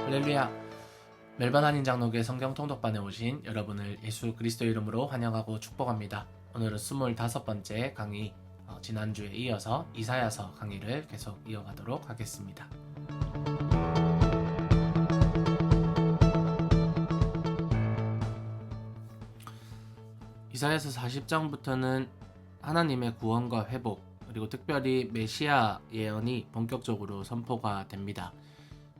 할렐루야. 멜번 한인 장로교회 성경 통독반에 오신 여러분을 예수 그리스도 이름으로 환영하고 축복합니다. 오늘은 25번째 강의, 지난주에 이어서 이사야서 강의를 계속 이어가도록 하겠습니다. 이사야서 40장부터는 하나님의 구원과 회복, 그리고 특별히 메시아 예언이 본격적으로 선포가 됩니다.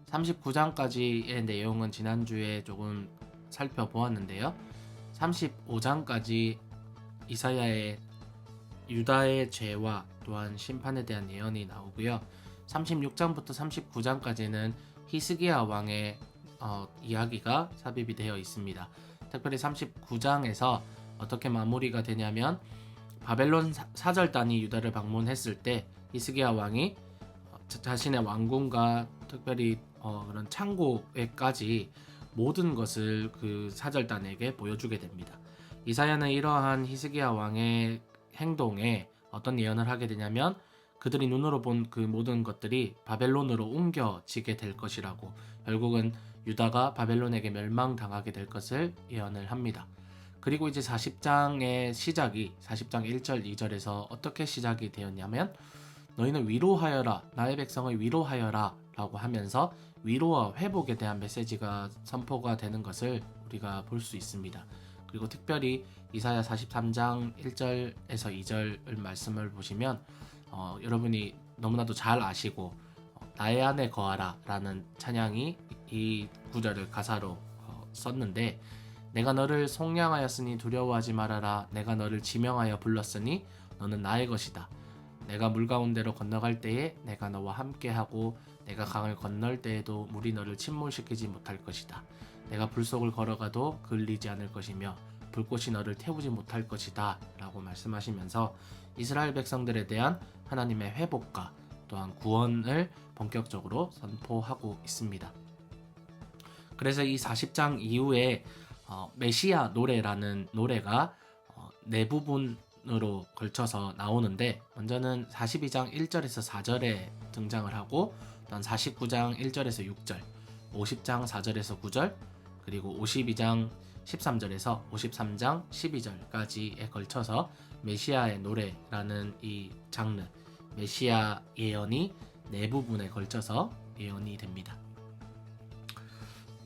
39장까지의 내용은 지난주에 조금 살펴보았는데요. 35장까지 이사야의 유다의 죄와 또한 심판에 대한 예언이 나오고요. 36장부터 39장까지는 히스기야 왕의 이야기가 삽입이 되어 있습니다. 특별히 39장에서 어떻게 마무리가 되냐면 바벨론 사절단이 유다를 방문했을 때 히스기야 왕이 자신의 왕궁과 특별히 그런 창고에까지 모든 것을 그 사절단에게 보여주게 됩니다. 이사야는 이러한 히스기야 왕의 행동에 어떤 예언을 하게 되냐면 그들이 눈으로 본 그 모든 것들이 바벨론으로 옮겨지게 될 것이라고, 결국은 유다가 바벨론에게 멸망당하게 될 것을 예언을 합니다. 그리고 이제 40장의 시작이 40장 1절 2절에서 어떻게 시작이 되었냐면 너희는 위로하여라, 나의 백성을 위로하여라 라고 하면서 위로와 회복에 대한 메시지가 선포가 되는 것을 우리가 볼 수 있습니다. 그리고 특별히 이사야 43장 1절에서 2절 말씀을 보시면 여러분이 너무나도 잘 아시고 나의 안에 거하라 라는 찬양이 이 구절을 가사로 썼는데, 내가 너를 속량하였으니 두려워하지 말아라, 내가 너를 지명하여 불렀으니 너는 나의 것이다. 내가 물 가운데로 건너갈 때에 내가 너와 함께하고 내가 강을 건널 때에도 물이 너를 침몰시키지 못할 것이다. 내가 불 속을 걸어가도 그을리지 않을 것이며 불꽃이 너를 태우지 못할 것이다 라고 말씀하시면서 이스라엘 백성들에 대한 하나님의 회복과 또한 구원을 본격적으로 선포하고 있습니다. 그래서 이 40장 이후에 메시아 노래라는 노래가 네 부분으로 걸쳐서 나오는데, 먼저는 42장 1절에서 4절에 등장을 하고, 또한 49장 1절에서 6절, 50장 4절에서 9절, 그리고 52장 13절에서 53장 12절까지에 걸쳐서 메시아의 노래라는 이 장르, 메시아 예언이 네 부분에 걸쳐서 예언이 됩니다.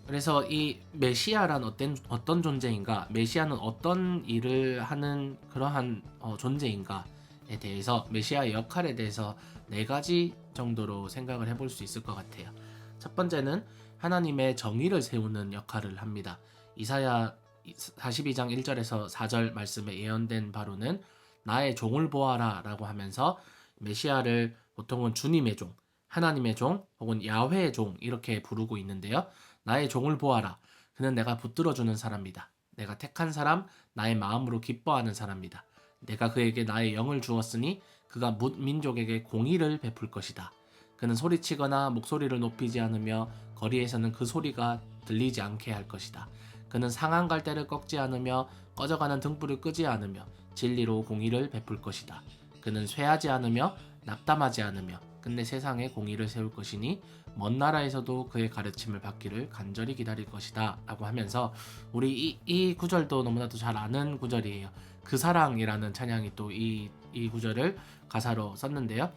그래서 이 메시아란 어떤 존재인가, 메시아는 어떤 일을 하는 그러한 존재인가에 대해서, 메시아의 역할에 대해서 네 가지 정도로 생각을 해볼 수 있을 것 같아요. 첫 번째는 하나님의 정의를 세우는 역할을 합니다. 이사야 42장 1절에서 4절 말씀에 예언된 바로는 나의 종을 보아라 라고 하면서 메시아를 보통은 주님의 종, 하나님의 종 혹은 야훼의 종 이렇게 부르고 있는데요. 나의 종을 보아라. 그는 내가 붙들어주는 사람이다. 내가 택한 사람, 나의 마음으로 기뻐하는 사람이다. 내가 그에게 나의 영을 주었으니 그가 뭇 민족에게 공의를 베풀 것이다. 그는 소리치거나 목소리를 높이지 않으며 거리에서는 그 소리가 들리지 않게 할 것이다. 그는 상한 갈대를 꺾지 않으며 꺼져가는 등불을 끄지 않으며 진리로 공의를 베풀 것이다. 그는 쇠하지 않으며 낙담하지 않으며 끝내 세상에 공의를 세울 것이니 먼 나라에서도 그의 가르침을 받기를 간절히 기다릴 것이다 라고 하면서, 우리 이 구절도 너무나도 잘 아는 구절이에요. 그 사랑이라는 찬양이 또 이 구절을 가사로 썼는데요.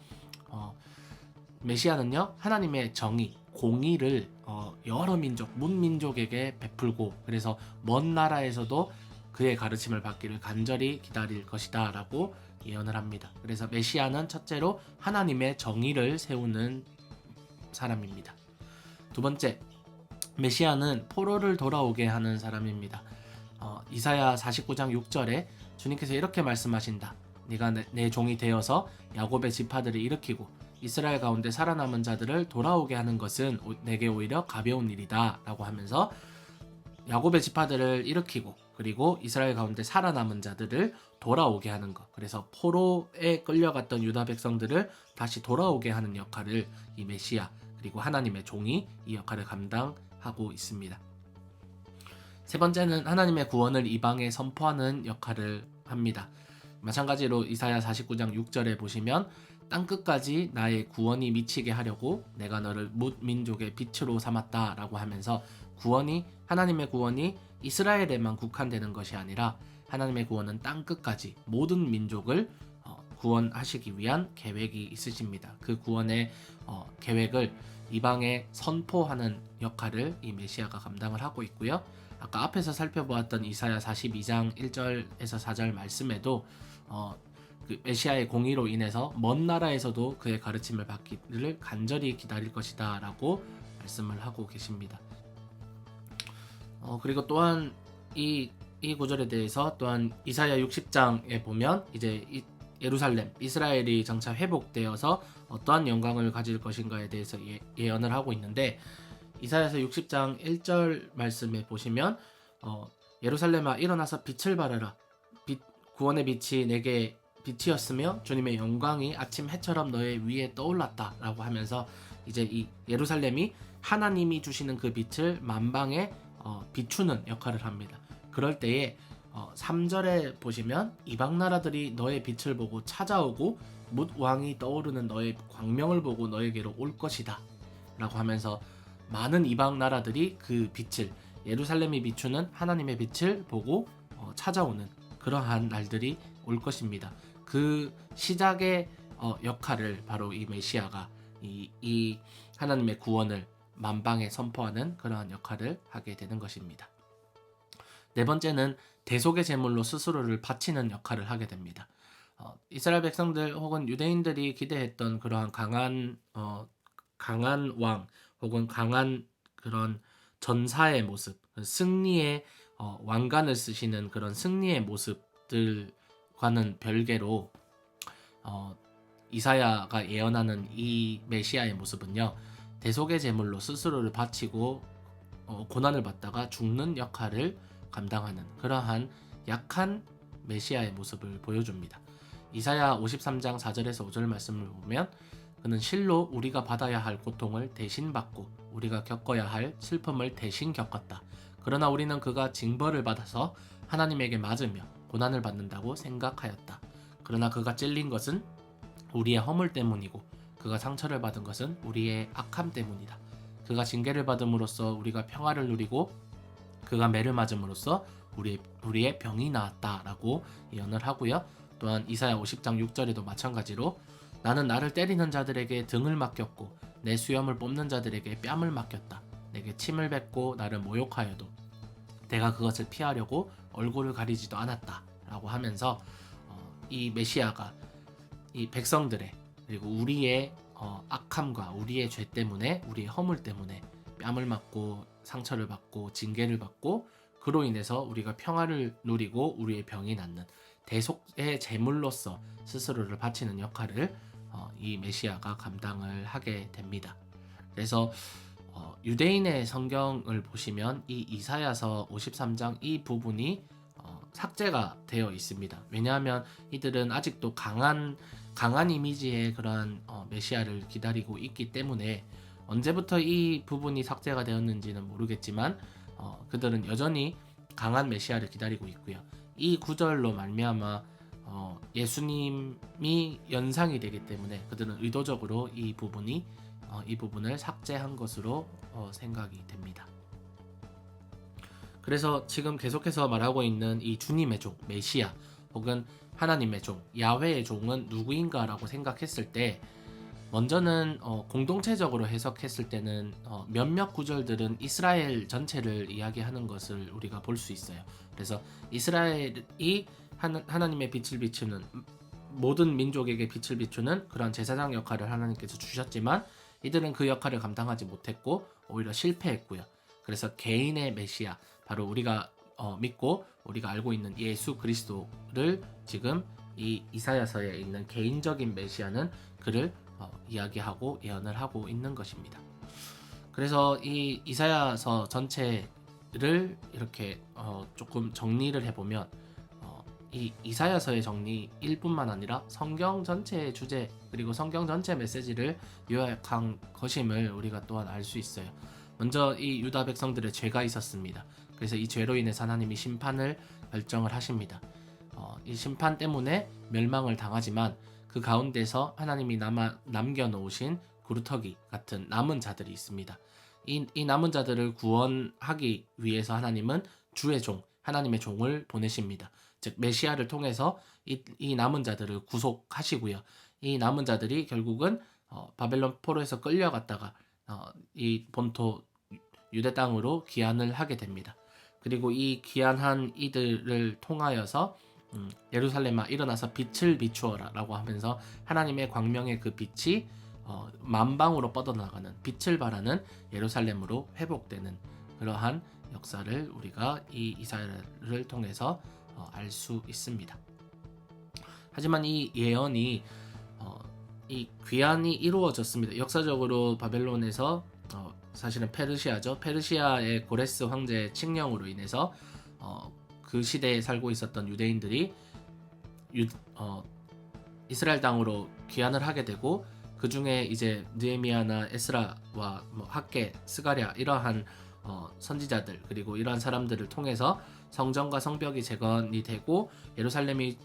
메시아는요, 하나님의 정의, 공의를 여러 민족, 문민족에게 베풀고, 그래서 먼 나라에서도 그의 가르침을 받기를 간절히 기다릴 것이다 라고 예언을 합니다. 그래서 메시아는 첫째로 하나님의 정의를 세우는 사람입니다. 두 번째, 메시아는 포로를 돌아오게 하는 사람입니다. 이사야 49장 6절에 주님께서 이렇게 말씀하신다. 네가 내 종이 되어서 야곱의 지파들을 일으키고 이스라엘 가운데 살아남은 자들을 돌아오게 하는 것은 내게 오히려 가벼운 일이다 라고 하면서 야곱의 지파들을 일으키고 그리고 이스라엘 가운데 살아남은 자들을 돌아오게 하는 것, 그래서 포로에 끌려갔던 유다 백성들을 다시 돌아오게 하는 역할을 이 메시아 그리고 하나님의 종이 이 역할을 감당하고 있습니다. 세 번째는 하나님의 구원을 이방에 선포하는 역할을 합니다. 마찬가지로 이사야 49장 6절에 보시면 땅 끝까지 나의 구원이 미치게 하려고 내가 너를 뭇 민족의 빛으로 삼았다라고 하면서 하나님의 구원이 이스라엘에만 국한되는 것이 아니라 하나님의 구원은 땅 끝까지 모든 민족을 구원하시기 위한 계획이 있으십니다. 그 구원의 계획을 이방에 선포하는 역할을 이 메시아가 감당을 하고 있고요. 아까 앞에서 살펴보았던 이사야 42장 1절에서 4절 말씀에도 그 메시아의 공의로 인해서 먼 나라에서도 그의 가르침을 받기를 간절히 기다릴 것이다 라고 말씀을 하고 계십니다. 그리고 또한 이 구절에 대해서 또한 이사야 60장에 보면 이제 예루살렘, 이스라엘이 장차 회복되어서 어떠한 영광을 가질 것인가에 대해서 예언을 하고 있는데, 이사야서 60장 1절 말씀에 보시면 예루살렘아 일어나서 빛을 발하라. 구원의 빛이 내게 빛이었으며 주님의 영광이 아침 해처럼 너의 위에 떠올랐다 라고 하면서 이제 이 예루살렘이 하나님이 주시는 그 빛을 만방에 비추는 역할을 합니다. 그럴 때에 3절에 보시면 이방 나라들이 너의 빛을 보고 찾아오고 뭇 왕이 떠오르는 너의 광명을 보고 너에게로 올 것이다 라고 하면서 많은 이방 나라들이 그 빛을, 예루살렘이 비추는 하나님의 빛을 보고 찾아오는 그러한 날들이 올 것입니다. 그 시작의 역할을 바로 이 메시아가 이 하나님의 구원을 만방에 선포하는 그러한 역할을 하게 되는 것입니다. 네 번째는 대속의 제물로 스스로를 바치는 역할을 하게 됩니다. 이스라엘 백성들 혹은 유대인들이 기대했던 그러한 강한 왕 혹은 강한 그런 전사의 모습, 승리의 왕관을 쓰시는 그런 승리의 모습들과는 별개로 이사야가 예언하는 이 메시아의 모습은요, 대속의 제물로 스스로를 바치고 고난을 받다가 죽는 역할을 감당하는 그러한 약한 메시아의 모습을 보여줍니다. 이사야 53장 4절에서 5절 말씀을 보면 그는 실로 우리가 받아야 할 고통을 대신 받고 우리가 겪어야 할 슬픔을 대신 겪었다. 그러나 우리는 그가 징벌을 받아서 하나님에게 맞으며 고난을 받는다고 생각하였다. 그러나 그가 찔린 것은 우리의 허물 때문이고 그가 상처를 받은 것은 우리의 악함 때문이다. 그가 징계를 받음으로써 우리가 평화를 누리고 그가 매를 맞음으로써 우리의 병이 나았다라고 예언을 하고요. 또한 이사야 50장 6절에도 마찬가지로 나는 나를 때리는 자들에게 등을 맡겼고 내 수염을 뽑는 자들에게 뺨을 맡겼다. 내게 침을 뱉고 나를 모욕하여도 내가 그것을 피하려고 얼굴을 가리지도 않았다 라고 하면서 이 메시아가 이 백성들의 그리고 우리의 악함과 우리의 죄 때문에 우리의 허물 때문에 뺨을 맞고 상처를 받고 징계를 받고 그로 인해서 우리가 평화를 누리고 우리의 병이 낫는 대속의 제물로서 스스로를 바치는 역할을 이 메시아가 감당을 하게 됩니다. 그래서 유대인의 성경을 보시면 이 이사야서 53장 이 부분이 삭제가 되어 있습니다. 왜냐하면 이들은 아직도 강한 이미지의 그러한 메시아를 기다리고 있기 때문에 언제부터 이 부분이 삭제가 되었는지는 모르겠지만 그들은 여전히 강한 메시아를 기다리고 있고요. 이 구절로 말미암아 예수님이 연상이 되기 때문에 그들은 의도적으로 이 부분을 삭제한 것으로 생각이 됩니다. 그래서 지금 계속해서 말하고 있는 이 주님의 종, 메시아 혹은 하나님의 종, 야훼의 종은 누구인가라고 생각했을 때 먼저는 공동체적으로 해석했을 때는 몇몇 구절들은 이스라엘 전체를 이야기하는 것을 우리가 볼 수 있어요. 그래서 이스라엘이 하나님의 빛을 비추는 모든 민족에게 빛을 비추는 그런 제사장 역할을 하나님께서 주셨지만 이들은 그 역할을 감당하지 못했고 오히려 실패했고요. 그래서 개인의 메시아, 바로 우리가 믿고 우리가 알고 있는 예수 그리스도를 지금 이 이사야서에 있는 개인적인 메시아는 그를 이야기하고 예언을 하고 있는 것입니다. 그래서 이 이사야서 전체를 이렇게 조금 정리를 해보면 이 이사야서의 정리일 뿐만 아니라 성경 전체의 주제 그리고 성경 전체 메시지를 요약한 것임을 우리가 또한 알 수 있어요. 먼저 이 유다 백성들의 죄가 있었습니다. 그래서 이 죄로 인해서 하나님이 심판을 결정을 하십니다. 이 심판 때문에 멸망을 당하지만 그 가운데서 하나님이 남겨놓으신 구루터기 같은 남은 자들이 있습니다. 이 남은 자들을 구원하기 위해서 하나님은 주의 종, 하나님의 종을 보내십니다. 즉 메시아를 통해서 이 남은 자들을 구속하시고요. 이 남은 자들이 결국은 바벨론 포로에서 끌려갔다가 이 본토 유대 땅으로 귀환을 하게 됩니다. 그리고 이 귀환한 이들을 통하여서 예루살렘아 일어나서 빛을 비추어라 라고 하면서 하나님의 광명의 그 빛이 만방으로 뻗어나가는 빛을 발하는 예루살렘으로 회복되는 그러한 역사를 우리가 이 이사야를 통해서 알 수 있습니다. 하지만 이 예언이 이 귀환이 이루어졌습니다. 역사적으로 바벨론에서 사실은 페르시아죠. 페르시아의 고레스 황제의 칙령으로 인해서 그 시대에 살고 있었던 유대인들이 이스라엘 땅으로 귀환을 하게 되고 그 중에 이제 느헤미야나 에스라와 학개, 스가랴 이러한 선지자들 그리고 이러한 사람들을 통해서 성전과 성벽이 재건이 되고 예루살렘이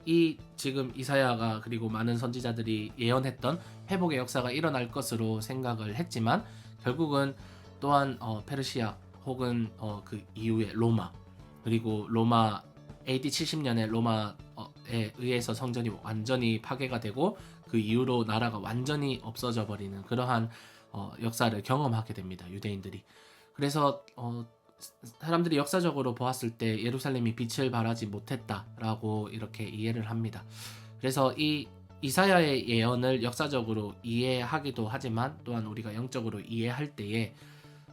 이 지금 이사야가 그리고 많은 선지자들이 예언했던 회복의 역사가 일어날 것으로 생각을 했지만 결국은 또한 페르시아 혹은 그 이후에 로마 그리고 로마 AD 70년에 로마에 의해서 성전이 완전히 파괴가 되고 그 이후로 나라가 완전히 없어져 버리는 그러한 역사를 경험하게 됩니다. 유대인들이. 그래서 사람들이 역사적으로 보았을 때 예루살렘이 빛을 발하지 못했다라고 이렇게 이해를 합니다. 그래서 이 이사야의 예언을 역사적으로 이해하기도 하지만 또한 우리가 영적으로 이해할 때에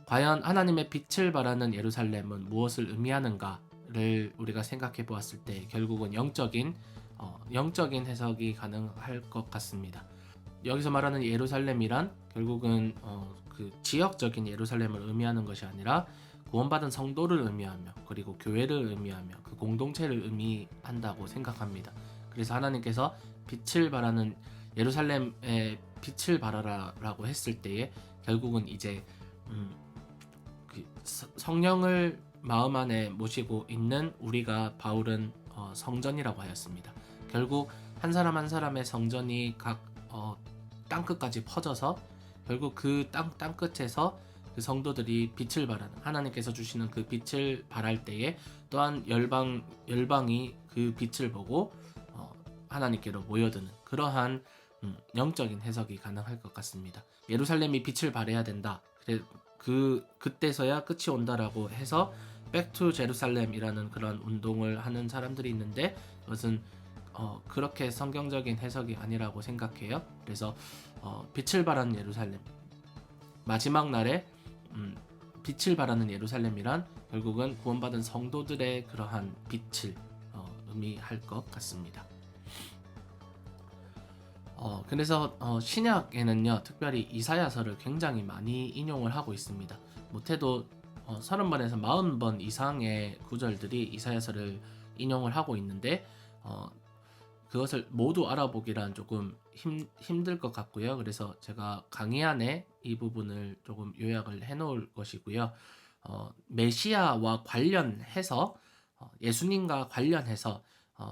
과연 하나님의 빛을 발하는 예루살렘은 무엇을 의미하는가를 우리가 생각해 보았을 때 결국은 영적인 해석이 가능할 것 같습니다. 여기서 말하는 예루살렘이란 결국은 그 지역적인 예루살렘을 의미하는 것이 아니라 구원받은 성도를 의미하며 그리고 교회를 의미하며 그 공동체를 의미한다고 생각합니다. 그래서 하나님께서 빛을 발하는 예루살렘에 빛을 발하라라고 했을 때에 결국은 이제 그 성령을 마음 안에 모시고 있는 우리가 바울은 성전이라고 하였습니다. 결국 한 사람 한 사람의 성전이 각 땅끝까지 퍼져서 결국 그 땅끝에서 그 성도들이 빛을 발하는 하나님께서 주시는 그 빛을 발할 때에 또한 열방이 그 빛을 보고 하나님께로 모여드는 그러한 영적인 해석이 가능할 것 같습니다. 예루살렘이 빛을 발해야 된다. 그때서야 끝이 온다라고 해서 백투 제루살렘이라는 그런 운동을 하는 사람들이 있는데 그것은 그렇게 성경적인 해석이 아니라고 생각해요. 그래서 빛을 발하는 예루살렘 마지막 날에 빛을 발하는 예루살렘이란 결국은 구원받은 성도들의 그러한 빛을 의미할 것 같습니다. 그래서 신약에는요 특별히 이사야서를 굉장히 많이 인용을 하고 있습니다. 못해도 30번에서 40번 이상의 구절들이 이사야서를 인용을 하고 있는데 그것을 모두 알아보기란 조금 힘들 것 같고요. 그래서 제가 강의 안에 이 부분을 조금 요약을 해놓을 것이고요. 메시아와 관련해서 예수님과 관련해서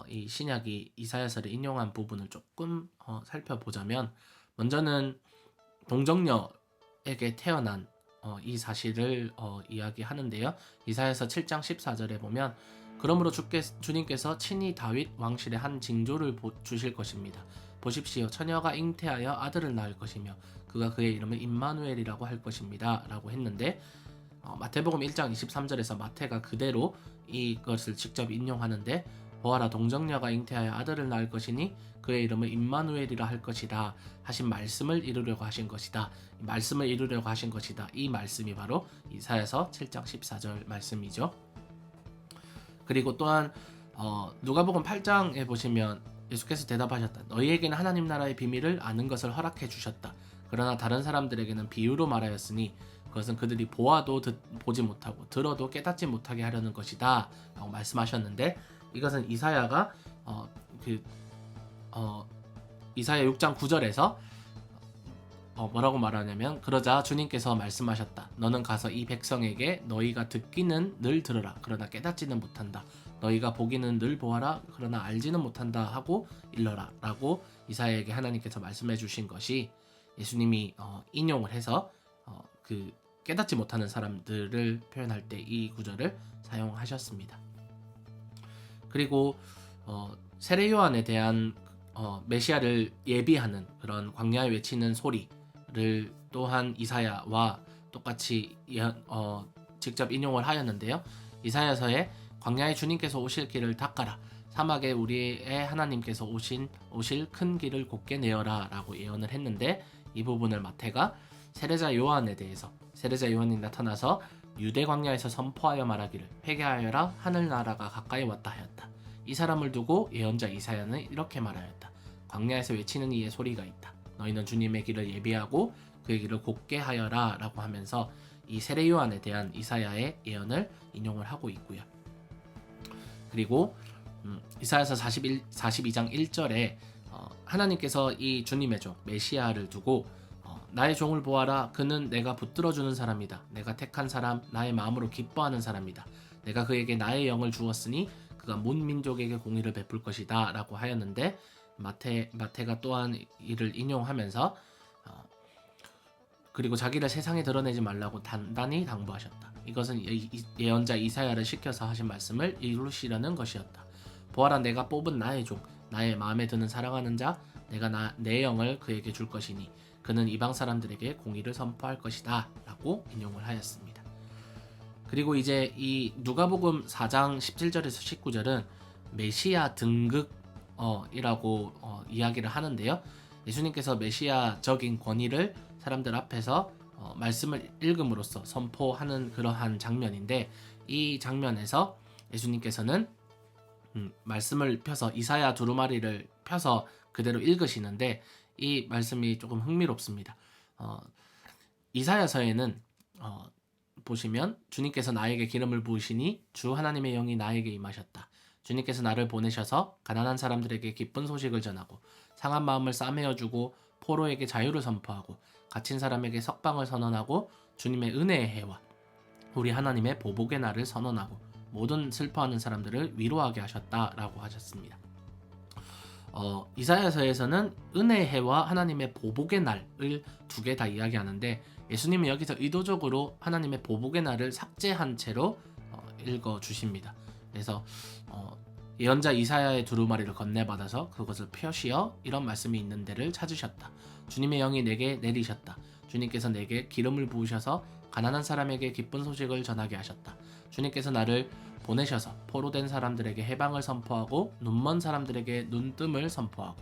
이 신약이 이사야서를 인용한 부분을 조금 살펴보자면 먼저는 동정녀에게 태어난 이 사실을 이야기하는데요. 이사야서 7장 14절에 보면 그러므로 주님께서 친히 다윗 왕실의 한 징조를 주실 것입니다. 보십시오. 처녀가 잉태하여 아들을 낳을 것이며 그가 그의 이름을 임마누엘이라고 할 것입니다. 라고 했는데 마태복음 1장 23절에서 마태가 그대로 이것을 직접 인용하는데 보아라 동정녀가 잉태하여 아들을 낳을 것이니 그의 이름을 임마누엘이라 할 것이다 하신 말씀을 이루려고 하신 것이다. 말씀을 이루려고 하신 것이다. 이 말씀이 바로 이사야서 7장 14절 말씀이죠. 그리고 또한 누가복음 8장에 보시면 예수께서 대답하셨다. 너희에게는 하나님 나라의 비밀을 아는 것을 허락해 주셨다. 그러나 다른 사람들에게는 비유로 말하였으니 그것은 그들이 보아도 보지 못하고 들어도 깨닫지 못하게 하려는 것이다 라고 말씀하셨는데 이것은 이사야가 이사야 6장 9절에서 뭐라고 말하냐면 그러자 주님께서 말씀하셨다. 너는 가서 이 백성에게 너희가 듣기는 늘 들으라. 그러나 깨닫지는 못한다. 너희가 보기는 늘 보아라 그러나 알지는 못한다 하고 일러라 라고 이사야에게 하나님께서 말씀해 주신 것이 예수님이 인용을 해서 그 깨닫지 못하는 사람들을 표현할 때 이 구절을 사용하셨습니다. 그리고 세례 요한에 대한 메시아를 예비하는 그런 광야에 외치는 소리를 또한 이사야와 똑같이 직접 인용을 하였는데요. 이사야서에 광야에 주님께서 오실 길을 닦아라, 사막에 우리의 하나님께서 오실 큰 길을 곧게 내어라 라고 예언을 했는데, 이 부분을 마태가 세례자 요한에 대해서 세례자 요한이 나타나서 유대 광야에서 선포하여 말하기를 회개하여라 하늘나라가 가까이 왔다 하였다. 이 사람을 두고 예언자 이사야는 이렇게 말하였다. 광야에서 외치는 이의 소리가 있다. 너희는 주님의 길을 예비하고 그의 길을 곧게 하여라 라고 하면서 이 세례 요한에 대한 이사야의 예언을 인용을 하고 있고요. 그리고 이사야서 42장 1절에 하나님께서 이 주님의 종 메시아를 두고 나의 종을 보아라, 그는 내가 붙들어주는 사람이다. 내가 택한 사람, 나의 마음으로 기뻐하는 사람이다. 내가 그에게 나의 영을 주었으니 그가 문 민족에게 공의를 베풀 것이다 라고 하였는데, 마태가 또한 이를 인용하면서 그리고 자기를 세상에 드러내지 말라고 단단히 당부하셨다. 이것은 예언자 이사야를 시켜서 하신 말씀을 이루시려는 것이었다. 보아라, 내가 뽑은 나의 종, 나의 마음에 드는 사랑하는 자, 내가 내 영을 그에게 줄 것이니 그는 이방 사람들에게 공의를 선포할 것이다 라고 인용을 하였습니다. 그리고 이제 이 누가복음 4장 17절에서 19절은 메시아 등극이라고 이야기를 하는데요. 예수님께서 메시아적인 권위를 사람들 앞에서 말씀을 읽음으로써 선포하는 그러한 장면인데, 이 장면에서 예수님께서는 말씀을 펴서 이사야 두루마리를 펴서 그대로 읽으시는데, 이 말씀이 조금 흥미롭습니다. 이사야서에는 보시면 주님께서 나에게 기름을 부으시니 주 하나님의 영이 나에게 임하셨다. 주님께서 나를 보내셔서 가난한 사람들에게 기쁜 소식을 전하고 상한 마음을 싸매어주고 포로에게 자유를 선포하고 갇힌 사람에게 석방을 선언하고 주님의 은혜의 해와 우리 하나님의 보복의 날을 선언하고 모든 슬퍼하는 사람들을 위로하게 하셨다라고 하셨습니다. 이사야서에서는 은혜의 해와 하나님의 보복의 날을 두 개 다 이야기하는데, 예수님은 여기서 의도적으로 하나님의 보복의 날을 삭제한 채로 읽어주십니다. 그래서 예언자 이사야의 두루마리를 건네받아서 그것을 펴시어 이런 말씀이 있는 데를 찾으셨다. 주님의 영이 내게 내리셨다. 주님께서 내게 기름을 부으셔서 가난한 사람에게 기쁜 소식을 전하게 하셨다. 주님께서 나를 보내셔서 포로된 사람들에게 해방을 선포하고 눈먼 사람들에게 눈뜸을 선포하고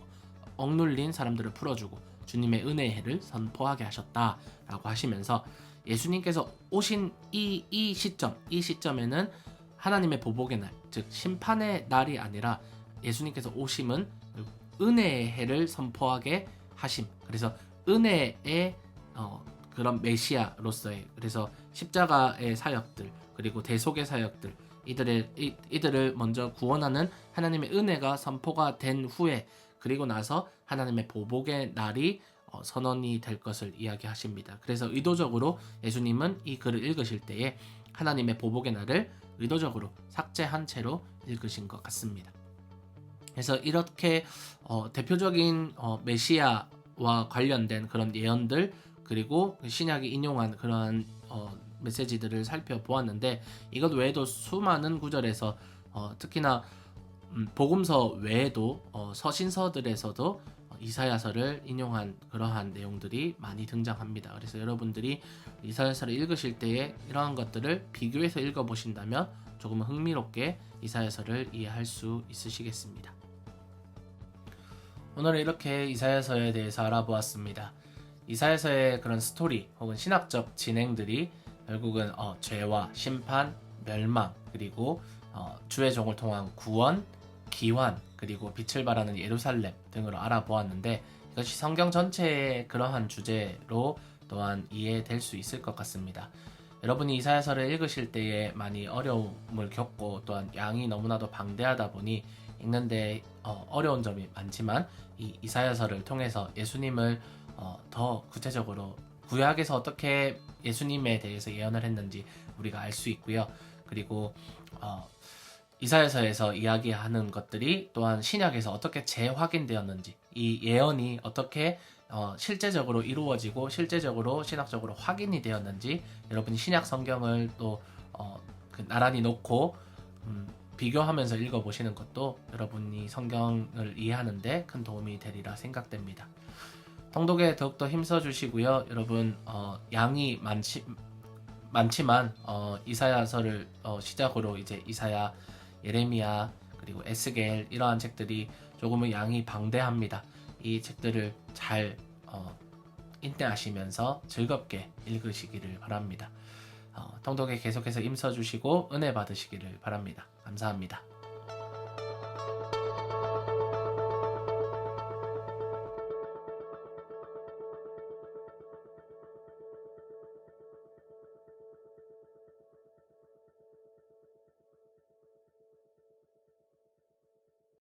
억눌린 사람들을 풀어주고 주님의 은혜의 해를 선포하게 하셨다 라고 하시면서, 예수님께서 오신 이 시점에는 하나님의 보복의 날, 즉 심판의 날이 아니라 예수님께서 오심은 은혜의 해를 선포하게 하심, 그래서 은혜의 그런 메시아로서의, 그래서 십자가의 사역들 그리고 대속의 사역들, 이들을 먼저 구원하는 하나님의 은혜가 선포가 된 후에, 그리고 나서 하나님의 보복의 날이 선언이 될 것을 이야기하십니다. 그래서 의도적으로 예수님은 이 글을 읽으실 때에 하나님의 보복의 날을 의도적으로 삭제한 채로 읽으신 것 같습니다. 그래서 이렇게 대표적인 메시아와 관련된 그런 예언들, 그리고 신약이 인용한 그러한 메시지들을 살펴보았는데, 이것 외에도 수많은 구절에서 특히나 복음서 외에도 서신서들에서도 이사야서를 인용한 그러한 내용들이 많이 등장합니다. 그래서 여러분들이 이사야서를 읽으실 때에 이러한 것들을 비교해서 읽어보신다면 조금 흥미롭게 이사야서를 이해할 수 있으시겠습니다. 오늘은 이렇게 이사야서에 대해서 알아보았습니다. 이사야서의 그런 스토리 혹은 신학적 진행들이 결국은 죄와 심판, 멸망, 그리고 주의 종을 통한 구원, 기환, 그리고 빛을 발하는 예루살렘 등으로 알아보았는데, 이것이 성경 전체의 그러한 주제로 또한 이해될 수 있을 것 같습니다. 여러분이 이사야서를 읽으실 때에 많이 어려움을 겪고 또한 양이 너무나도 방대하다 보니 읽는데 어려운 점이 많지만, 이 이사야서를 통해서 예수님을 더 구체적으로 구약에서 어떻게 예수님에 대해서 예언을 했는지 우리가 알 수 있고요. 그리고 이사야서에서 이야기하는 것들이 또한 신약에서 어떻게 재확인되었는지, 이 예언이 어떻게 실제적으로 이루어지고 실제적으로 신학적으로 확인이 되었는지 여러분이 신약 성경을 또 나란히 놓고 비교하면서 읽어보시는 것도 여러분이 성경을 이해하는데 큰 도움이 되리라 생각됩니다. 통독에 더욱더 힘써주시고요. 여러분 양이 많지만 이사야서를 시작으로 이제 이사야, 예레미야, 그리고 에스겔 이러한 책들이 조금은 양이 방대합니다. 이 책들을 잘 인내하시면서 즐겁게 읽으시기를 바랍니다. 통독에 계속해서 임써주시고 은혜 받으시기를 바랍니다. 감사합니다.